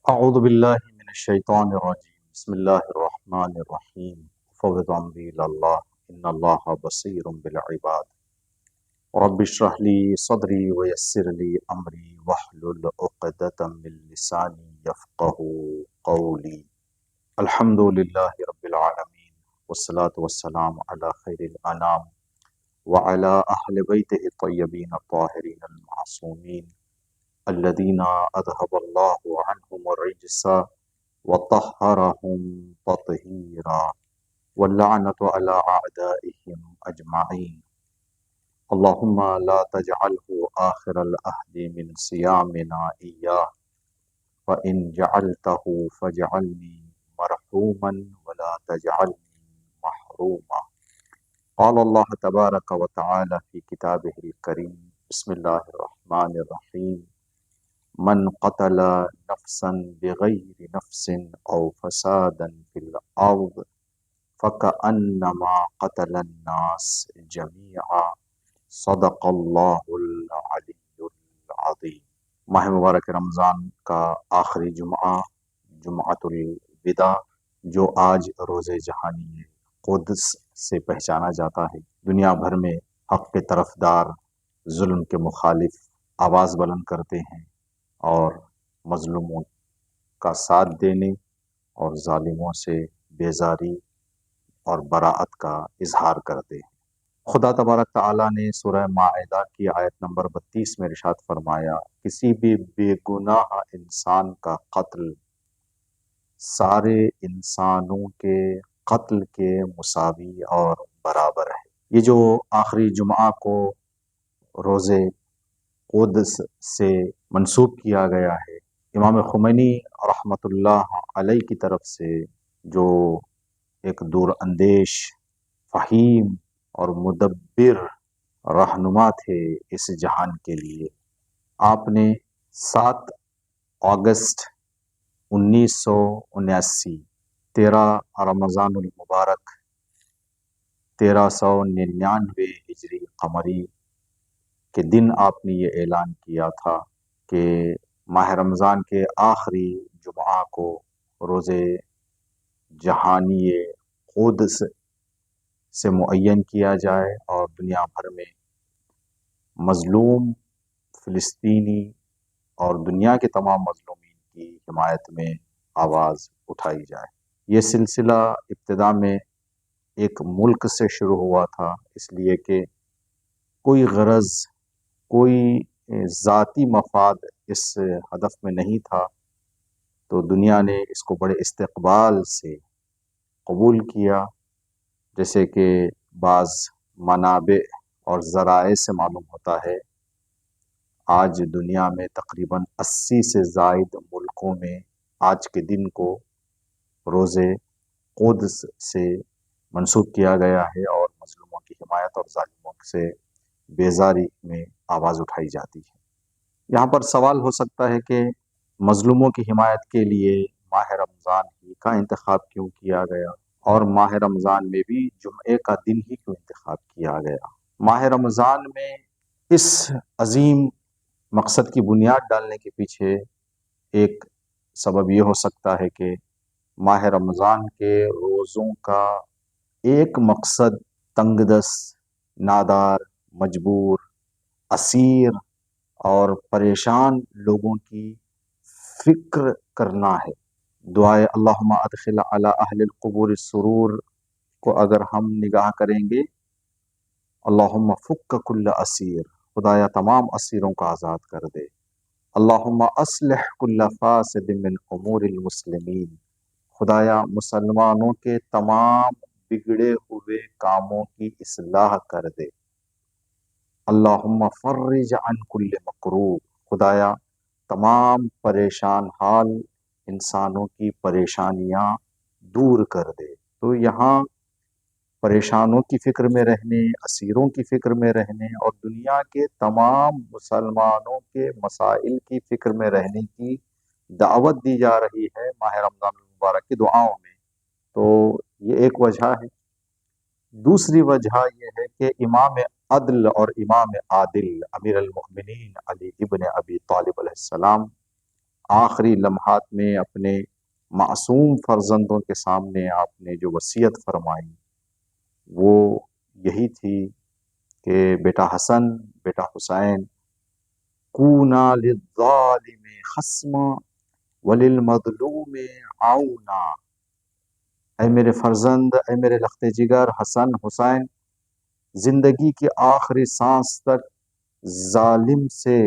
اعوذ باللہ من الشیطان الرجیم بسم اللہ الرحمن الرحیم فوض امری اللہ ان اللہ بصیر بالعباد رب اشرح لی صدری ویسر لی امری واحلل عقدۃ من لسانی یفقهوا قولی الحمد للہ رب العالمین والصلاة والسلام علی خیر الانام وعلی اہل بیتہ الطیبین الطاہرین المعصومین الذین اذهب اللہ عنہم الرجس وطہرہم تطہیرا واللعنۃ علی اعدائہم اجمعین اللہم لا تجعلہ آخر العہد من صیامنا ایاہ فإن جعلتہ فاجعلنی مرحوما ولا تجعلنی محروما قال اللہ تبارک وتعالی فی کتابہ الکریم بسم اللہ الرحمن الرحیم من قتل نفسا بغیر نفس او فسادا فی الارض فکأنما قتل الناس جمیعا صدق اللہ العلی العظیم۔ ماہ مبارک رمضان کا آخری جمعہ، جمعۃ الوداع، جو آج روز جہانی قدس سے پہچانا جاتا ہے، دنیا بھر میں حق کے طرفدار ظلم کے مخالف آواز بلند کرتے ہیں اور مظلوموں کا ساتھ دینے اور ظالموں سے بیزاری اور براءت کا اظہار کرتے ہیں۔ خدا تبارک تعالیٰ نے سورہ مائدہ کی آیت نمبر 32 میں ارشاد فرمایا، کسی بھی بے گناہ انسان کا قتل سارے انسانوں کے قتل کے مساوی اور برابر ہے۔ یہ جو آخری جمعہ کو روز قدس سے منسوب کیا گیا ہے، امام خمینی رحمۃ اللہ علیہ کی طرف سے، جو ایک دور اندیش، فہیم اور مدبر رہنما تھے اس جہان کے لیے، آپ نے 7 اگست 1979 13 رمضان المبارک 1399 ہجری قمری کے دن آپ نے یہ اعلان کیا تھا کہ ماہ رمضان کے آخری جمعہ کو روز جہانی قدس سے معین کیا جائے اور دنیا بھر میں مظلوم فلسطینی اور دنیا کے تمام مظلومین کی حمایت میں آواز اٹھائی جائے۔ یہ سلسلہ ابتدا میں ایک ملک سے شروع ہوا تھا، اس لیے کہ کوئی غرض، کوئی ذاتی مفاد اس ہدف میں نہیں تھا، تو دنیا نے اس کو بڑے استقبال سے قبول کیا۔ جیسے کہ بعض منابع اور ذرائع سے معلوم ہوتا ہے، آج دنیا میں تقریباً 80 سے زائد ملکوں میں آج کے دن کو روز قدس سے منسوب کیا گیا ہے اور مظلوموں کی حمایت اور ظالموں سے بیزاری میں آواز اٹھائی جاتی ہے۔ یہاں پر سوال ہو سکتا ہے کہ مظلوموں کی حمایت کے لیے ماہ رمضان ہی کا انتخاب کیوں کیا گیا، اور ماہ رمضان میں بھی جمعے کا دن ہی کیوں انتخاب کیا گیا؟ ماہ رمضان میں اس عظیم مقصد کی بنیاد ڈالنے کے پیچھے ایک سبب یہ ہو سکتا ہے کہ ماہ رمضان کے روزوں کا ایک مقصد تنگ دست، نادار، مجبور، اسیر اور پریشان لوگوں کی فکر کرنا ہے۔ دعائے اللہم ادخل علی اہل القبور السرور کو اگر ہم نگاہ کریں گے، اللہم فک کل اسیر، خدایا تمام اسیروں کو آزاد کر دے۔ اللہم اصلح کل فاسد من امور المسلمین، خدایا مسلمانوں کے تمام بگڑے ہوئے کاموں کی اصلاح کر دے۔ اللہم فرج عن کل مکروب، خدایا تمام پریشان حال انسانوں کی پریشانیاں دور کر دے۔ تو یہاں پریشانوں کی فکر میں رہنے، اسیروں کی فکر میں رہنے اور دنیا کے تمام مسلمانوں کے مسائل کی فکر میں رہنے کی دعوت دی جا رہی ہے ماہ رمضان المبارک کی دعاؤں میں۔ تو یہ ایک وجہ ہے۔ دوسری وجہ یہ ہے کہ امام عدل اور امام عادل امیر المؤمنین علی ابن ابی طالب علیہ السلام، آخری لمحات میں اپنے معصوم فرزندوں کے سامنے آپ نے جو وصیت فرمائی وہ یہی تھی کہ بیٹا حسن، بیٹا حسین، کونا للظالم خصما وللمظلوم عونا، اے میرے فرزند، اے میرے لخت جگر حسن حسین، زندگی کی آخری سانس تک ظالم سے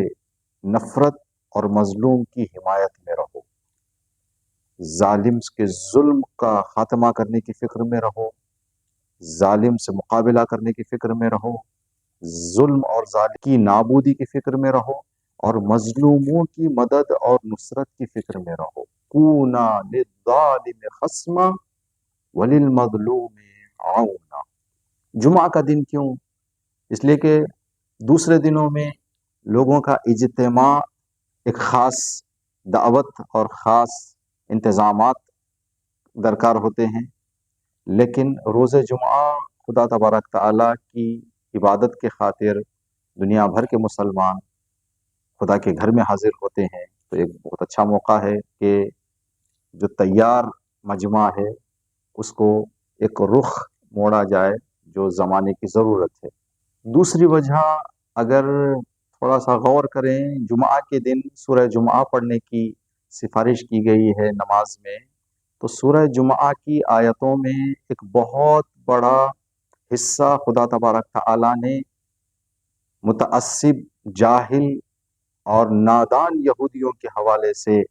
نفرت اور مظلوم کی حمایت میں رہو، ظالم کے ظلم کا خاتمہ کرنے کی فکر میں رہو، ظالم سے مقابلہ کرنے کی فکر میں رہو، ظلم اور ظالم کی نابودی کی فکر میں رہو، اور مظلوموں کی مدد اور نصرت کی فکر میں رہو۔ کونا للظالم خصما وللمظلوم عونا۔ جمعہ کا دن کیوں؟ اس لیے کہ دوسرے دنوں میں لوگوں کا اجتماع، ایک خاص دعوت اور خاص انتظامات درکار ہوتے ہیں، لیکن روز جمعہ خدا تبارک تعالیٰ کی عبادت کے خاطر دنیا بھر کے مسلمان خدا کے گھر میں حاضر ہوتے ہیں، تو ایک بہت اچھا موقع ہے کہ جو تیار مجمع ہے اس کو ایک رخ موڑا جائے جو زمانے کی ضرورت ہے۔ دوسری وجہ اگر تھوڑا سا غور کریں، جمعہ کے دن سورہ جمعہ پڑھنے کی سفارش کی گئی ہے نماز میں، تو سورہ جمعہ کی آیتوں میں ایک بہت بڑا حصہ خدا تبارک تعالیٰ نے متعصب، جاہل اور نادان یہودیوں کے حوالے سے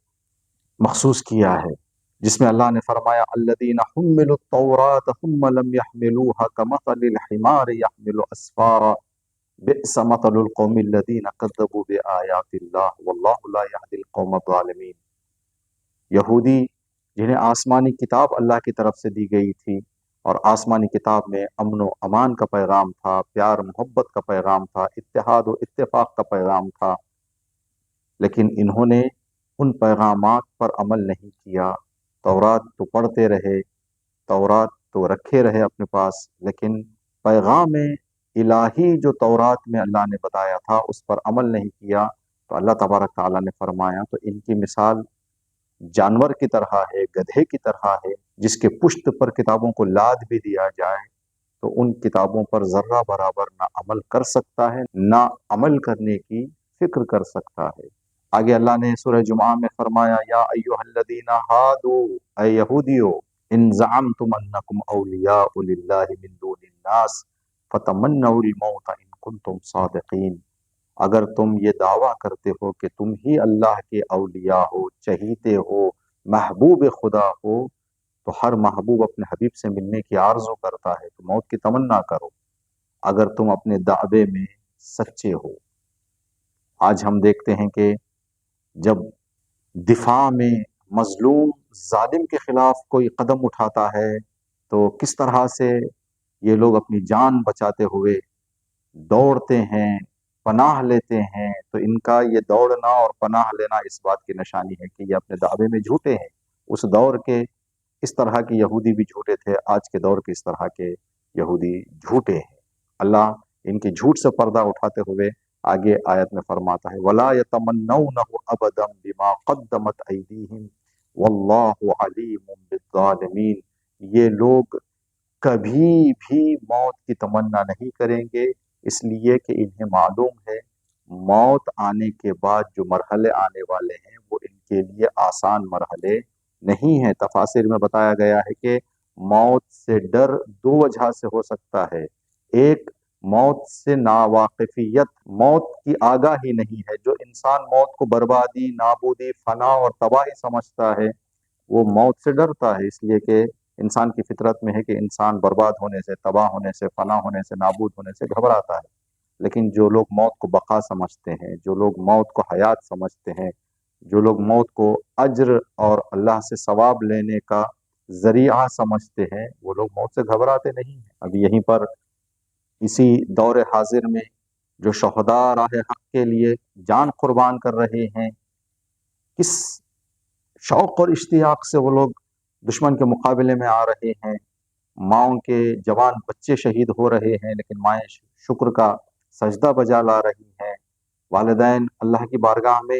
مخصوص کیا ہے، جس میں اللہ نے فرمایا الذین حملوا التوراۃ ثم لم يحملوها كمثل الحمار يحمل اسفارا بئس مثل القوم الذین كذبوا بآیات اللہ واللہ لا يهدی القوم الظالمین۔ یہودی جنہیں آسمانی کتاب اللہ کی طرف سے دی گئی تھی، اور آسمانی کتاب میں امن و امان کا پیغام تھا، پیار محبت کا پیغام تھا، اتحاد و اتفاق کا پیغام تھا، لیکن انہوں نے ان پیغامات پر عمل نہیں کیا۔ تورات تو پڑھتے رہے، تورات تو رکھے رہے اپنے پاس، لیکن پیغام الہی جو تورات میں اللہ نے بتایا تھا اس پر عمل نہیں کیا، تو اللہ تبارک تعالیٰ نے فرمایا تو ان کی مثال جانور کی طرح ہے، گدھے کی طرح ہے، جس کے پشت پر کتابوں کو لاد بھی دیا جائے تو ان کتابوں پر ذرہ برابر نہ عمل کر سکتا ہے، نہ عمل کرنے کی فکر کر سکتا ہے۔ آگے اللہ نے سورہ جمعہ میں فرمایا یا ایھا الذین ہادوا، اے یہودیو، ان زعمتم انکم اولیاء للہ من دون الناس فتمنوا الموت ان کنتم صادقین، اگر تم یہ دعویٰ کرتے ہو کہ تم ہی اللہ کے اولیاء ہو، چہیتے ہو، محبوب خدا ہو، تو ہر محبوب اپنے حبیب سے ملنے کی آرزو کرتا ہے، تو موت کی تمنا کرو اگر تم اپنے دعوے میں سچے ہو۔ آج ہم دیکھتے ہیں کہ جب دفاع میں مظلوم ظالم کے خلاف کوئی قدم اٹھاتا ہے تو کس طرح سے یہ لوگ اپنی جان بچاتے ہوئے دوڑتے ہیں، پناہ لیتے ہیں، تو ان کا یہ دوڑنا اور پناہ لینا اس بات کی نشانی ہے کہ یہ اپنے دعوے میں جھوٹے ہیں۔ اس دور کے اس طرح کے یہودی بھی جھوٹے تھے، آج کے دور کے اس طرح کے یہودی جھوٹے ہیں۔ اللہ ان کے جھوٹ سے پردہ اٹھاتے ہوئے آگے آیت میں فرماتا ہے وَلَا يَتَمَنَّوْنَهُ أَبَدًا بِمَا قَدَّمَتْ أَيْدِيهِمْ وَاللَّهُ عَلِيمٌ بِالظَّالِمِينَ، یہ لوگ کبھی بھی موت کی تمنا نہیں کریں گے، اس لیے کہ انہیں معلوم ہے موت آنے کے بعد جو مرحلے آنے والے ہیں وہ ان کے لیے آسان مرحلے نہیں ہیں۔ تفاسیر میں بتایا گیا ہے کہ موت سے ڈر دو وجہ سے ہو سکتا ہے، ایک موت سے ناواقفیت، موت کی آگاہی نہیں ہے، جو انسان موت کو بربادی، نابودی، فنا اور تباہی سمجھتا ہے وہ موت سے ڈرتا ہے، اس لیے کہ انسان کی فطرت میں ہے کہ انسان برباد ہونے سے، تباہ ہونے سے، فنا ہونے سے، نابود ہونے سے گھبراتا ہے۔ لیکن جو لوگ موت کو بقا سمجھتے ہیں، جو لوگ موت کو حیات سمجھتے ہیں، جو لوگ موت کو اجر اور اللہ سے ثواب لینے کا ذریعہ سمجھتے ہیں، وہ لوگ موت سے گھبراتے نہیں ہیں۔ اب یہیں پر اسی دور حاضر میں جو شہداء راہ حق کے لیے جان قربان کر رہے ہیں، کس شوق اور اشتیاق سے وہ لوگ دشمن کے مقابلے میں آ رہے ہیں، ماؤں کے جوان بچے شہید ہو رہے ہیں لیکن مائیں شکر کا سجدہ بجا لا رہی ہیں، والدین اللہ کی بارگاہ میں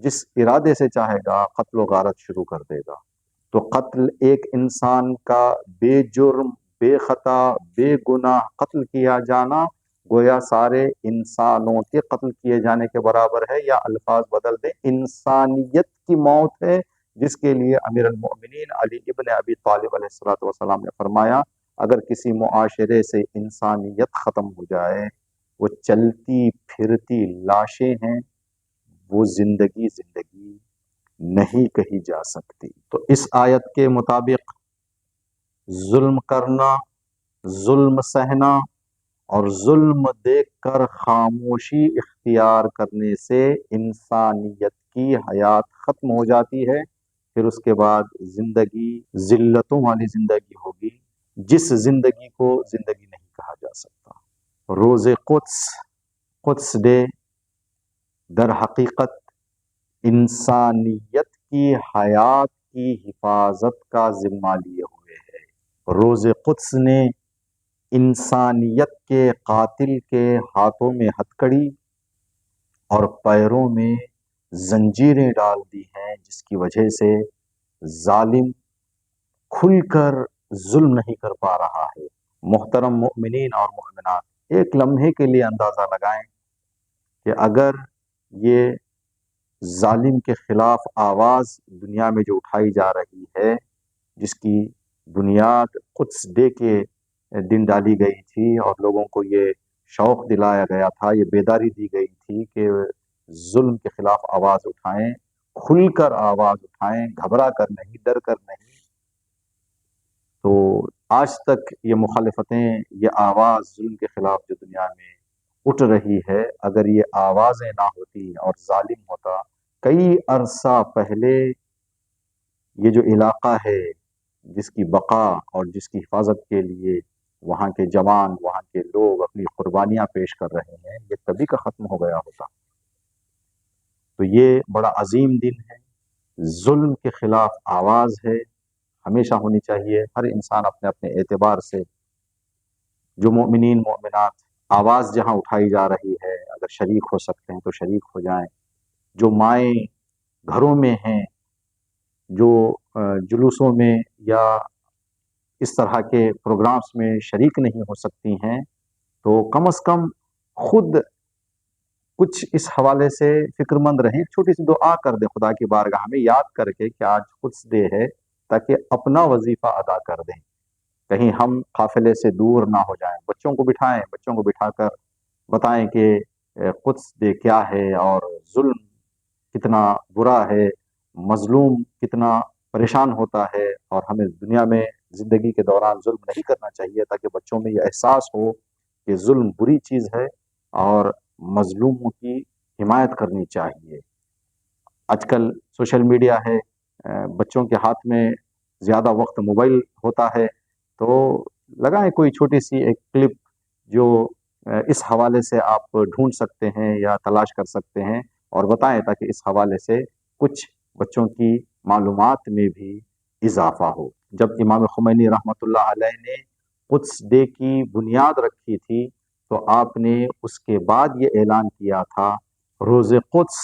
جس ارادے سے چاہے گا قتل و غارت شروع کر دے گا۔ تو قتل ایک انسان کا بے جرم، بے خطا، بے گناہ قتل کیا جانا گویا سارے انسانوں کے قتل کیے جانے کے برابر ہے، یا الفاظ بدل دیں انسانیت کی موت ہے، جس کے لیے امیر المؤمنین علی ابن ابی طالب علیہ الصلوۃ والسلام نے فرمایا اگر کسی معاشرے سے انسانیت ختم ہو جائے، وہ چلتی پھرتی لاشیں ہیں، وہ زندگی نہیں کہی جا سکتی۔ تو اس آیت کے مطابق ظلم کرنا، ظلم سہنا اور ظلم دیکھ کر خاموشی اختیار کرنے سے انسانیت کی حیات ختم ہو جاتی ہے، پھر اس کے بعد زندگی ذلتوں والی زندگی ہوگی، جس زندگی کو زندگی نہیں کہا جا سکتا۔ روز قدس ڈے در حقیقت انسانیت کی حیات کی حفاظت کا ذمہ لیے ہوئے ہے۔ روز قدس نے انسانیت کے قاتل کے ہاتھوں میں ہتکڑی اور پیروں میں زنجیریں ڈال دی ہیں، جس کی وجہ سے ظالم کھل کر ظلم نہیں کر پا رہا ہے۔ محترم مؤمنین اور مؤمنات، ایک لمحے کے لیے اندازہ لگائیں کہ اگر یہ ظالم کے خلاف آواز دنیا میں جو اٹھائی جا رہی ہے، جس کی بنیاد قدس ڈے کے دن ڈالی گئی تھی اور لوگوں کو یہ شوق دلایا گیا تھا، یہ بیداری دی گئی تھی کہ ظلم کے خلاف آواز اٹھائیں، کھل کر آواز اٹھائیں، گھبرا کر نہیں، ڈر کر نہیں، تو آج تک یہ مخالفتیں، یہ آواز ظلم کے خلاف جو دنیا میں اٹھ رہی ہے، اگر یہ آوازیں نہ ہوتی اور ظالم ہوتا، کئی عرصہ پہلے یہ جو علاقہ ہے جس کی بقا اور جس کی حفاظت کے لیے وہاں کے جوان، وہاں کے لوگ اپنی قربانیاں پیش کر رہے ہیں، یہ کبھی کا ختم ہو گیا ہوتا۔ تو یہ بڑا عظیم دن ہے، ظلم کے خلاف آواز ہے، ہمیشہ ہونی چاہیے۔ ہر انسان اپنے اپنے اعتبار سے، جو مومنین مومنات آواز جہاں اٹھائی جا رہی ہے، اگر شریک ہو سکتے ہیں تو شریک ہو جائیں۔ جو مائیں گھروں میں ہیں، جو جلوسوں میں یا اس طرح کے پروگرامز میں شریک نہیں ہو سکتی ہیں، تو کم از کم خود کچھ اس حوالے سے فکر مند رہیں، چھوٹی سی دعا کر دیں خدا کی بارگاہ میں یاد کر کے کہ آج قدس ڈے ہے، تاکہ اپنا وظیفہ ادا کر دیں، کہیں ہم قافلے سے دور نہ ہو جائیں۔ بچوں کو بٹھائیں، بچوں کو بٹھا کر بتائیں کہ قدس ڈے کیا ہے اور ظلم کتنا برا ہے، مظلوم کتنا پریشان ہوتا ہے، اور ہمیں دنیا میں زندگی کے دوران ظلم نہیں کرنا چاہیے، تاکہ بچوں میں یہ احساس ہو کہ ظلم بری چیز ہے اور مظلوموں کی حمایت کرنی چاہیے۔ آج کل سوشل میڈیا ہے، بچوں کے ہاتھ میں زیادہ وقت موبائل ہوتا ہے، تو لگائیں کوئی چھوٹی سی ایک کلپ جو اس حوالے سے آپ ڈھونڈ سکتے ہیں یا تلاش کر سکتے ہیں، اور بتائیں تاکہ اس حوالے سے کچھ بچوں کی معلومات میں بھی اضافہ ہو۔ جب امام خمینی رحمۃ اللہ علیہ نے قدس ڈے کی بنیاد رکھی تھی، تو آپ نے اس کے بعد یہ اعلان کیا تھا روز قدس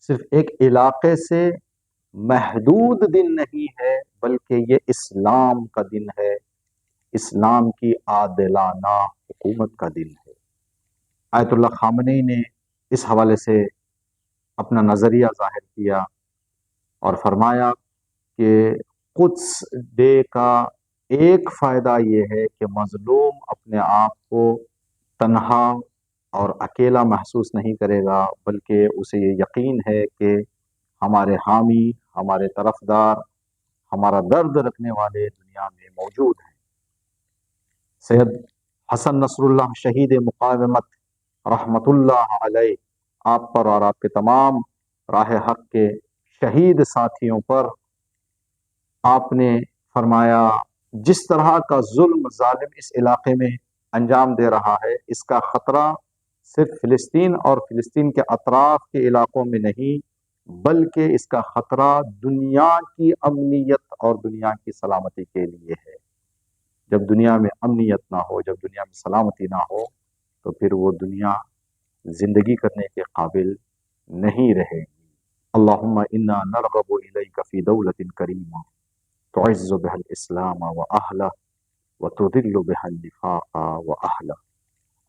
صرف ایک علاقے سے محدود دن نہیں ہے، بلکہ یہ اسلام کا دن ہے، اسلام کی عادلانہ حکومت کا دن ہے۔ آیت اللہ خامنئی نے اس حوالے سے اپنا نظریہ ظاہر کیا اور فرمایا کہ قدس ڈے کا ایک فائدہ یہ ہے کہ مظلوم اپنے آپ کو تنہا اور اکیلا محسوس نہیں کرے گا، بلکہ اسے یہ یقین ہے کہ ہمارے حامی، ہمارے طرفدار، ہمارا درد رکھنے والے دنیا میں موجود ہیں۔ سید حسن نصر اللہ شہید مقاومت رحمت اللہ علیہ، آپ پر اور آپ کے تمام راہ حق کے شہید ساتھیوں پر آپ نے فرمایا جس طرح کا ظلم ظالم اس علاقے میں انجام دے رہا ہے، اس کا خطرہ صرف فلسطین اور فلسطین کے اطراف کے علاقوں میں نہیں، بلکہ اس کا خطرہ دنیا کی امنیت اور دنیا کی سلامتی کے لیے ہے۔ جب دنیا میں امنیت نہ ہو، جب دنیا میں سلامتی نہ ہو، تو پھر وہ دنیا زندگی کرنے کے قابل نہیں رہے گی۔ اللهم إنا نرغب إليك في دولة كريمة تعز بها الإسلام وأهله وتذل بها النفاق وأهله.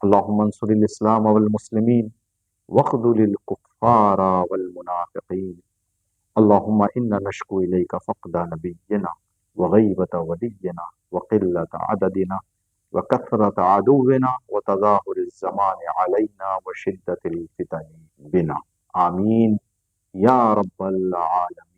اللهم انصر الإسلام والمسلمين واخذل الكفار والمنافقين. اللهم إنا نشكو إليك فقد نبينا وغيبة ولينا وقلة عددنا وكثرة عدونا وتظاهر الزمان علينا وشدة الفتن بنا. آمين يا رب العالمين.